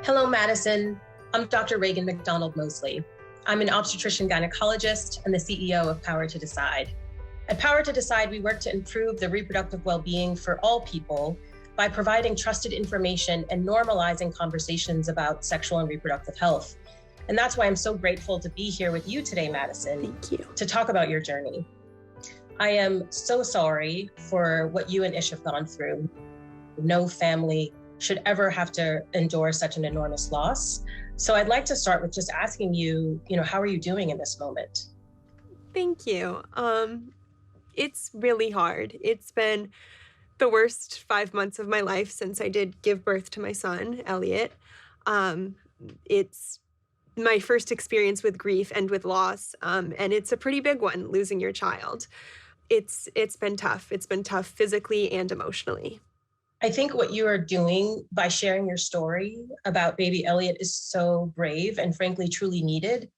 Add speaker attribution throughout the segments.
Speaker 1: Hello, Madison. I'm Dr. Raegan McDonald-Mosley. I'm an obstetrician gynecologist and the CEO of Power to Decide. At Power to Decide, we work to improve the reproductive well-being for all people by providing trusted information and normalizing conversations about sexual and reproductive health. And that's why I'm so grateful to be here with you today, Madison.
Speaker 2: Thank you.
Speaker 1: To talk about your journey. I am so sorry for what you and Ish have gone through. No family should ever have to endure such an enormous loss. So I'd like to start with just asking you, how are you doing in this moment?
Speaker 2: Thank you. It's really hard. It's been the worst 5 months of my life since I did give birth to my son, Elliot. It's my first experience with grief and with loss, and it's a pretty big one, losing your child. It's been tough. It's been tough physically and emotionally.
Speaker 1: I think what you are doing by sharing your story about baby Elliot is so brave and frankly, truly needed.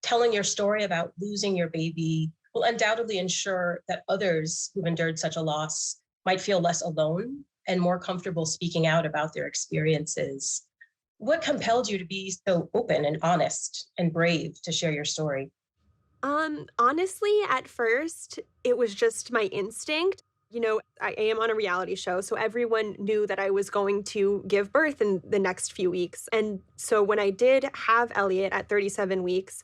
Speaker 1: Telling your story about losing your baby will undoubtedly ensure that others who've endured such a loss might feel less alone and more comfortable speaking out about their experiences. What compelled you to be so open and honest and brave to share your story?
Speaker 2: Honestly, at first, it was just my instinct. I am on a reality show, so everyone knew that I was going to give birth in the next few weeks. And so when I did have Elliot at 37 weeks,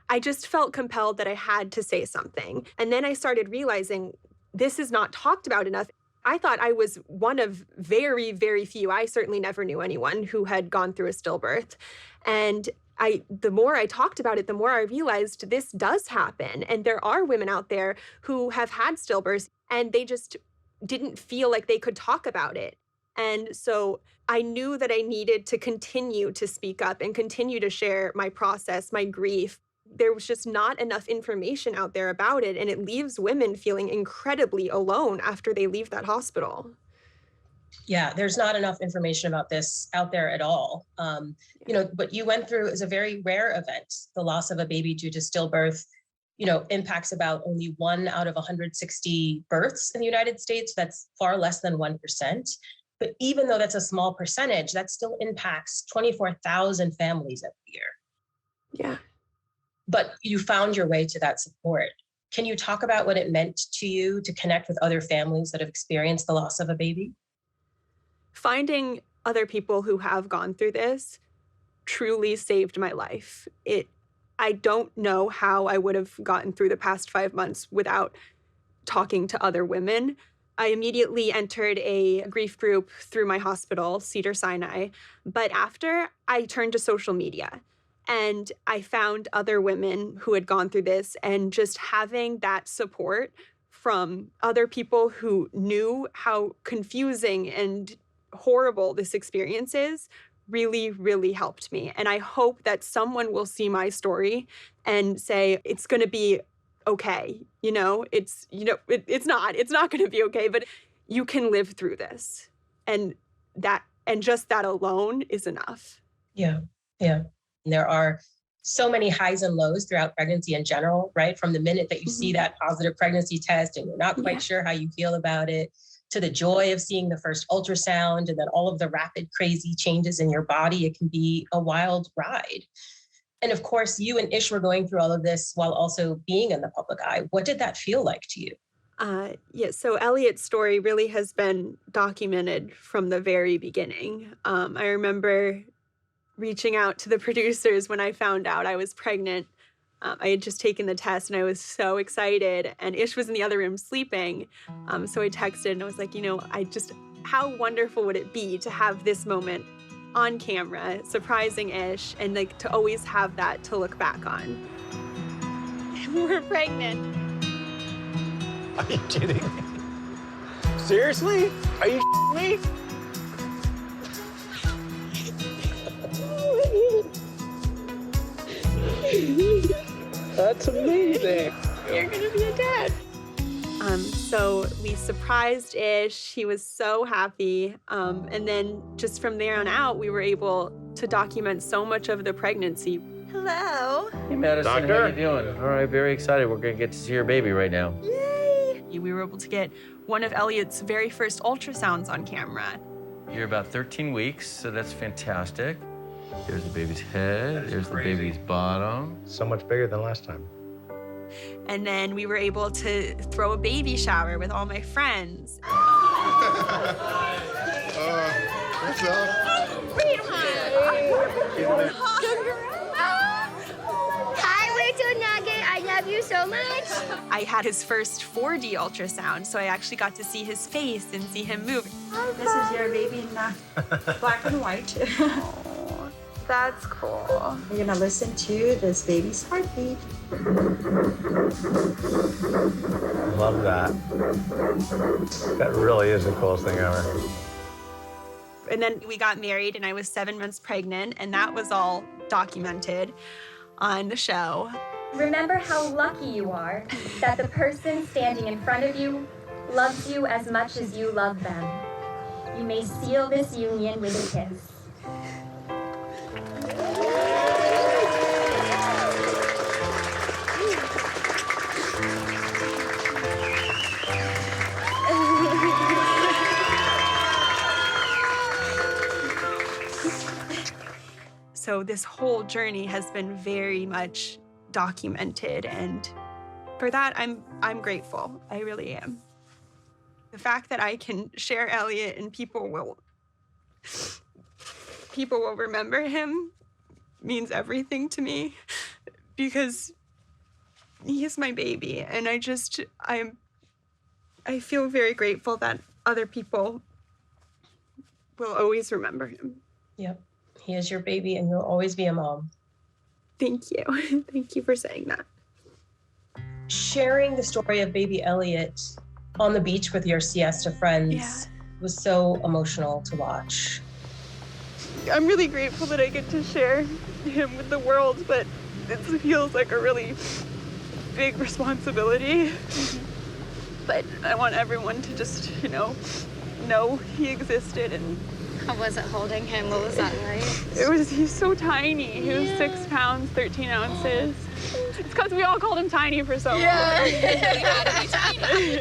Speaker 2: I just felt compelled that I had to say something. And then I started realizing this is not talked about enough. I thought I was one of very, very few. I certainly never knew anyone who had gone through a stillbirth. And the more I talked about it, the more I realized this does happen. And there are women out there who have had stillbirths and they just didn't feel like they could talk about it. And so I knew that I needed to continue to speak up and continue to share my process, my grief. There was just not enough information out there about it. And it leaves women feeling incredibly alone after they leave that hospital.
Speaker 1: Yeah, there's not enough information about this out there at all. What you went through is a very rare event. The loss of a baby due to stillbirth, impacts about only 1 out of 160 births in the United States. That's far less than 1%. But even though that's a small percentage, that still impacts 24,000 families every year.
Speaker 2: Yeah.
Speaker 1: But you found your way to that support. Can you talk about what it meant to you to connect with other families that have experienced the loss of a baby?
Speaker 2: Finding other people who have gone through this truly saved my life. I don't know how I would have gotten through the past 5 months without talking to other women. I immediately entered a grief group through my hospital, Cedars-Sinai, but after I turned to social media and I found other women who had gone through this, and just having that support from other people who knew how confusing and horrible this experience is really, really helped me. And I hope that someone will see my story and say, it's going to be okay. It's not going to be okay, but you can live through this. And just that alone is enough.
Speaker 1: Yeah. Yeah. There are so many highs and lows throughout pregnancy in general, right? From the minute that you see that positive pregnancy test and you're not quite sure how you feel about it, to the joy of seeing the first ultrasound and then all of the rapid, crazy changes in your body. It can be a wild ride. And of course, you and Ish were going through all of this while also being in the public eye. What did that feel like to you?
Speaker 2: So Elliot's story really has been documented from the very beginning. I remember reaching out to the producers when I found out I was pregnant. I had just taken the test and I was so excited, and Ish was in the other room sleeping. So I texted and I was like, how wonderful would it be to have this moment on camera, surprising Ish, and to always have that to look back on. We're pregnant.
Speaker 3: Are you kidding me? Seriously? Are you me? That's amazing.
Speaker 2: You're gonna be a dad. So we surprised Ish. He was so happy. And then just from there on out, we were able to document so much of the pregnancy. Hello.
Speaker 4: Hey, Madison,
Speaker 3: Doctor.
Speaker 4: how you doing? All right, very excited. We're gonna get to see your baby right now.
Speaker 2: Yay! We were able to get one of Elliot's very first ultrasounds on camera.
Speaker 4: You're about 13 weeks, so that's fantastic. There's the baby's head. There's the baby's bottom.
Speaker 3: So much bigger than last time.
Speaker 2: And then we were able to throw a baby shower with all my friends.
Speaker 5: What's up?
Speaker 6: Hi, little nugget. I love you so much.
Speaker 2: I had his first 4D ultrasound, so I actually got to see his face and see him move.
Speaker 7: This is your baby in black and white.
Speaker 2: Oh, that's cool.
Speaker 7: We're gonna listen to this baby's heartbeat.
Speaker 3: Love that. That really is the coolest thing ever.
Speaker 2: And then we got married, and I was 7 months pregnant, and that was all documented on the show.
Speaker 8: Remember how lucky you are that the person standing in front of you loves you as much as you love them. You may seal this union with a kiss.
Speaker 2: So this whole journey has been very much documented, and for that, I'm grateful. I really am. The fact that I can share Elliot and people will remember him means everything to me, because he is my baby, and I feel very grateful that other people will always remember him.
Speaker 1: Yep. He is your baby, and you'll always be a mom.
Speaker 2: Thank you. Thank you for saying that.
Speaker 1: Sharing the story of baby Elliot on the beach with your Siesta friends was so emotional to watch.
Speaker 2: I'm really grateful that I get to share him with the world, but it feels like a really big responsibility. But I want everyone to just, know he existed. And
Speaker 6: How was it holding him? What was that like?
Speaker 2: he's so tiny. He was 6 pounds, 13 ounces. It's because we all called him Tiny for so long.
Speaker 6: Yeah, tiny.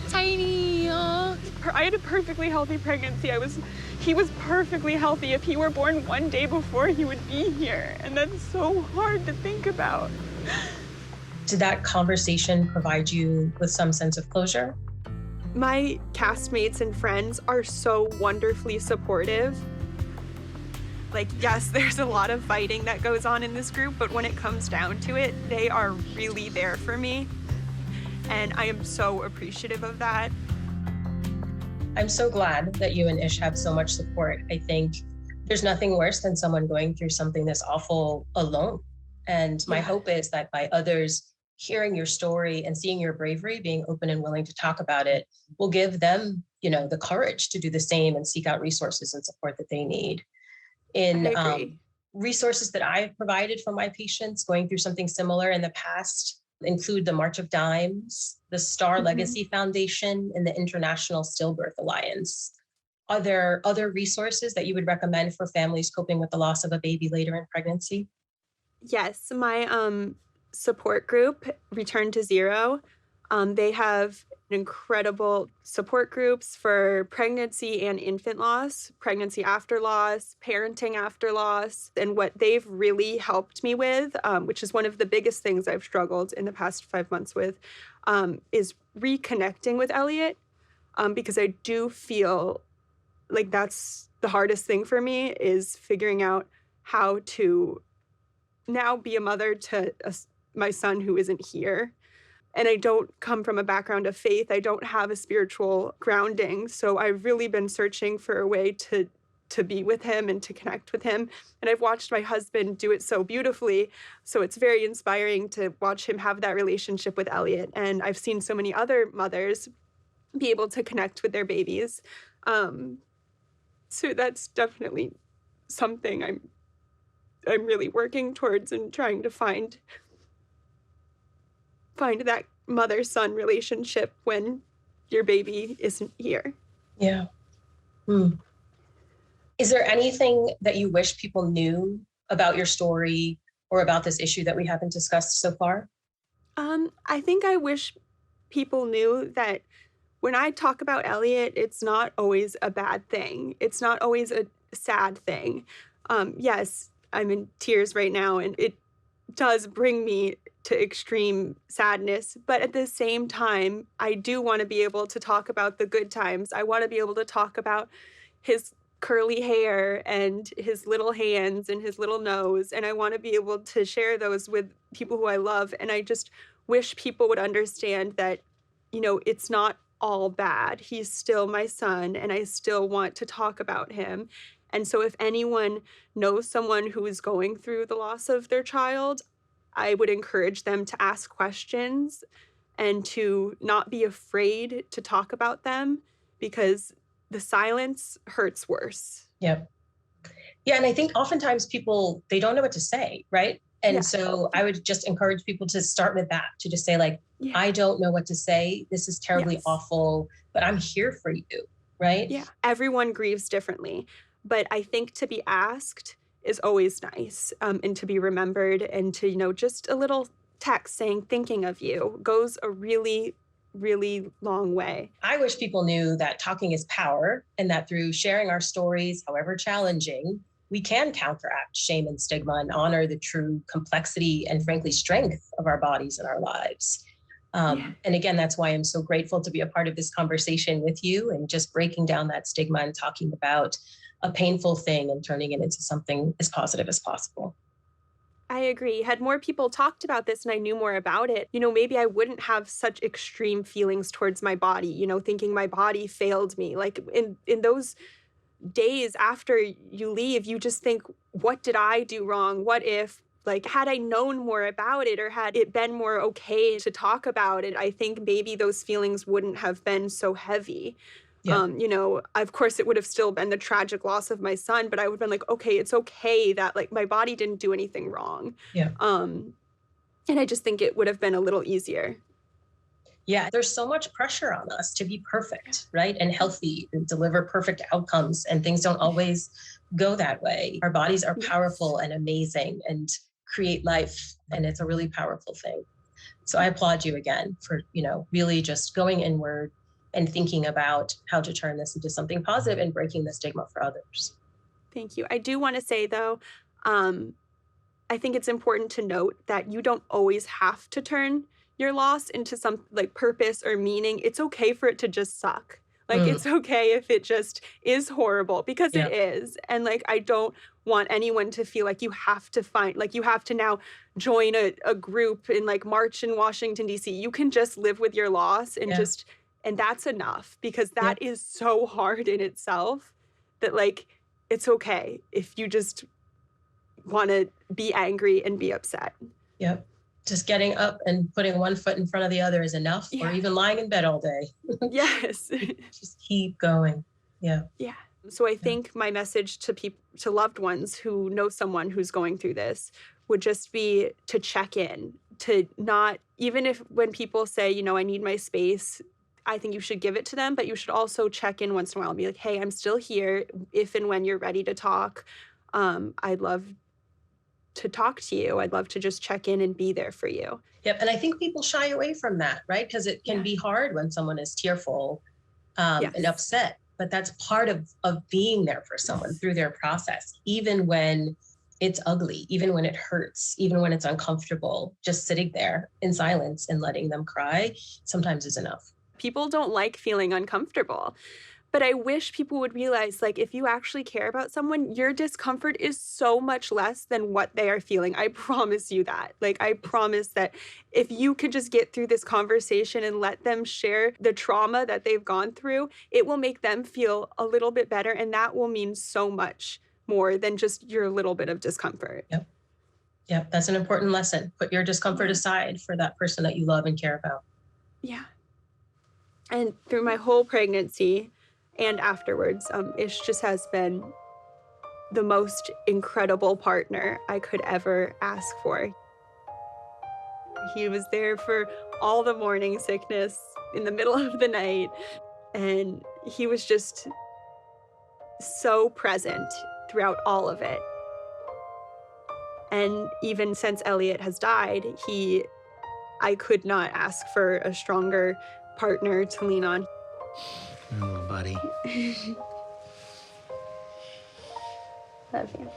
Speaker 6: Tiny.
Speaker 2: I had a perfectly healthy pregnancy. He was perfectly healthy. If he were born one day before, he would be here. And that's so hard to think about.
Speaker 1: Did that conversation provide you with some sense of closure?
Speaker 2: My castmates and friends are so wonderfully supportive. Yes, there's a lot of fighting that goes on in this group, but when it comes down to it, they are really there for me. And I am so appreciative of that.
Speaker 1: I'm so glad that you and Ish have so much support. I think there's nothing worse than someone going through something this awful alone. And my hope is that by others hearing your story and seeing your bravery, being open and willing to talk about it, will give them, the courage to do the same and seek out resources and support that they need. In resources that I've provided for my patients going through something similar in the past include the March of Dimes, the Star Legacy Foundation, and the International Stillbirth Alliance. Are there other resources that you would recommend for families coping with the loss of a baby later in pregnancy?
Speaker 2: Yes, my support group, Return to Zero, they have incredible support groups for pregnancy and infant loss, pregnancy after loss, parenting after loss. And what they've really helped me with, which is one of the biggest things I've struggled in the past 5 months with, is reconnecting with Elliot, because I do feel like that's the hardest thing for me, is figuring out how to now be a mother to my son who isn't here. And I don't come from a background of faith. I don't have a spiritual grounding. So I've really been searching for a way to be with him and to connect with him. And I've watched my husband do it so beautifully. So it's very inspiring to watch him have that relationship with Elliot. And I've seen so many other mothers be able to connect with their babies. So that's definitely something I'm really working towards and trying to find that mother-son relationship when your baby isn't here.
Speaker 1: Yeah. Is there anything that you wish people knew about your story or about this issue that we haven't discussed so far?
Speaker 2: I think I wish people knew that when I talk about Elliot, it's not always a bad thing. It's not always a sad thing. Yes, I'm in tears right now, and it does bring me to extreme sadness. But at the same time, I do want to be able to talk about the good times. I want to be able to talk about his curly hair and his little hands and his little nose. And I want to be able to share those with people who I love. And I just wish people would understand that, it's not all bad. He's still my son, and I still want to talk about him. And so if anyone knows someone who is going through the loss of their child, I would encourage them to ask questions and to not be afraid to talk about them, because the silence hurts worse.
Speaker 1: Yep. Yeah. And I think oftentimes people, they don't know what to say, right? And so I would just encourage people to start with that, to just say like, I don't know what to say. This is terribly awful, but I'm here for you, right?
Speaker 2: Yeah. Everyone grieves differently. But I think to be asked is always nice, and to be remembered, and to, just a little text saying, thinking of you, goes a really, really long way.
Speaker 1: I wish people knew that talking is power, and that through sharing our stories, however challenging, we can counteract shame and stigma and honor the true complexity and frankly strength of our bodies and our lives. And again, that's why I'm so grateful to be a part of this conversation with you and just breaking down that stigma and talking about a painful thing and turning it into something as positive as possible.
Speaker 2: I agree. Had more people talked about this and I knew more about it, maybe I wouldn't have such extreme feelings towards my body, thinking my body failed me. Like in those days after you leave, you just think, what did I do wrong? What if, had I known more about it, or had it been more okay to talk about it, I think maybe those feelings wouldn't have been so heavy. Yeah. Of course, it would have still been the tragic loss of my son, but I would have been like, okay, it's okay that my body didn't do anything wrong.
Speaker 1: Yeah.
Speaker 2: And I just think it would have been a little easier.
Speaker 1: Yeah, there's so much pressure on us to be perfect, right? And healthy and deliver perfect outcomes. And things don't always go that way. Our bodies are powerful and amazing and create life. And it's a really powerful thing. So I applaud you again for, really just going inward and thinking about how to turn this into something positive and breaking the stigma for others.
Speaker 2: Thank you. I do want to say, though, I think it's important to note that you don't always have to turn your loss into some purpose or meaning. It's okay for it to just suck. It's okay if it just is horrible, because it is. And I don't want anyone to feel like you have to you have to now join a group and march in Washington, D.C. You can just live with your loss and and that's enough, because that is so hard in itself that it's okay if you just want to be angry and be upset.
Speaker 1: Yep. Just getting up and putting one foot in front of the other is enough, or even lying in bed all day.
Speaker 2: Yes.
Speaker 1: Just keep going. Yeah.
Speaker 2: Yeah. So I think my message to loved ones who know someone who's going through this would just be to check in, to not, even if when people say, I need my space, I think you should give it to them, but you should also check in once in a while and be like, hey, I'm still here if and when you're ready to talk. I'd love to talk to you. I'd love to just check in and be there for you.
Speaker 1: Yep. And I think people shy away from that, right? Because it can be hard when someone is tearful and upset, but that's part of being there for someone through their process, even when it's ugly, even when it hurts, even when it's uncomfortable. Just sitting there in silence and letting them cry sometimes is enough.
Speaker 2: People don't like feeling uncomfortable. But I wish people would realize, if you actually care about someone, your discomfort is so much less than what they are feeling. I promise you that. I promise that if you could just get through this conversation and let them share the trauma that they've gone through, it will make them feel a little bit better. And that will mean so much more than just your little bit of discomfort.
Speaker 1: Yep. Yep. That's an important lesson. Put your discomfort aside for that person that you love and care about.
Speaker 2: Yeah. And through my whole pregnancy and afterwards, Ish just has been the most incredible partner I could ever ask for. He was there for all the morning sickness in the middle of the night, and he was just so present throughout all of it. And even since Elliot has died, I could not ask for a stronger partner to lean on.
Speaker 9: Oh, buddy.
Speaker 8: Love you.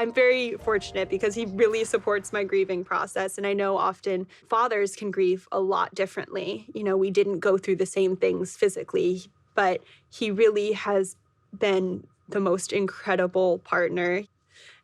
Speaker 2: I'm very fortunate because he really supports my grieving process. And I know often fathers can grieve a lot differently. You know, we didn't go through the same things physically, but he really has been the most incredible partner.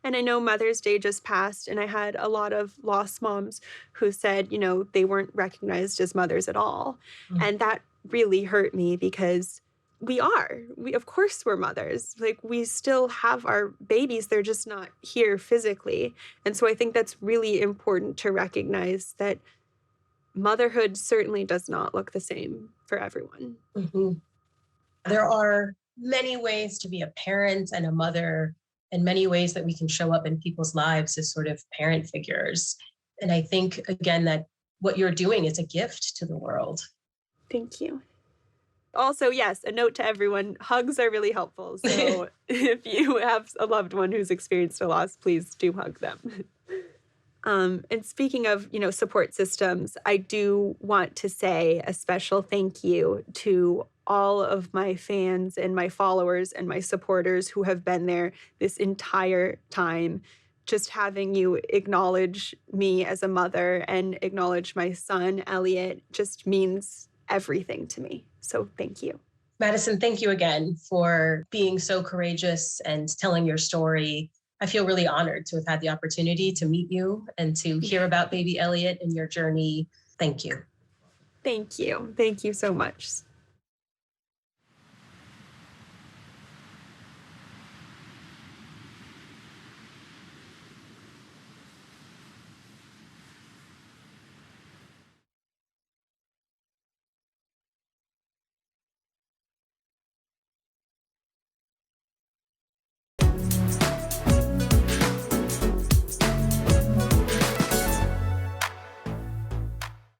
Speaker 2: And I know Mother's Day just passed, and I had a lot of lost moms who said, you know, they weren't recognized as mothers at all. And that really hurt me because we of course we're mothers. Like, we still have our babies. They're just not here physically. And so I think that's really important to recognize that motherhood certainly does not look the same for everyone.
Speaker 1: There are many ways to be a parent and a mother, and many ways that we can show up in people's lives as sort of parent figures. And I think, again, that what you're doing is a gift to the world.
Speaker 2: Thank you. Also, yes, a note to everyone, hugs are really helpful. So if you have a loved one who's experienced a loss, please do hug them. And speaking of, you know, support systems, I do want to say a special thank you to all of my fans and my followers and my supporters who have been there this entire time. Just having you acknowledge me as a mother and acknowledge my son, Elliot, just means everything to me. So thank you.
Speaker 1: Madisson, thank you again for being so courageous and telling your story. I feel really honored to have had the opportunity to meet you and to hear about baby Elliot and your journey. Thank you.
Speaker 2: Thank you. Thank you so much.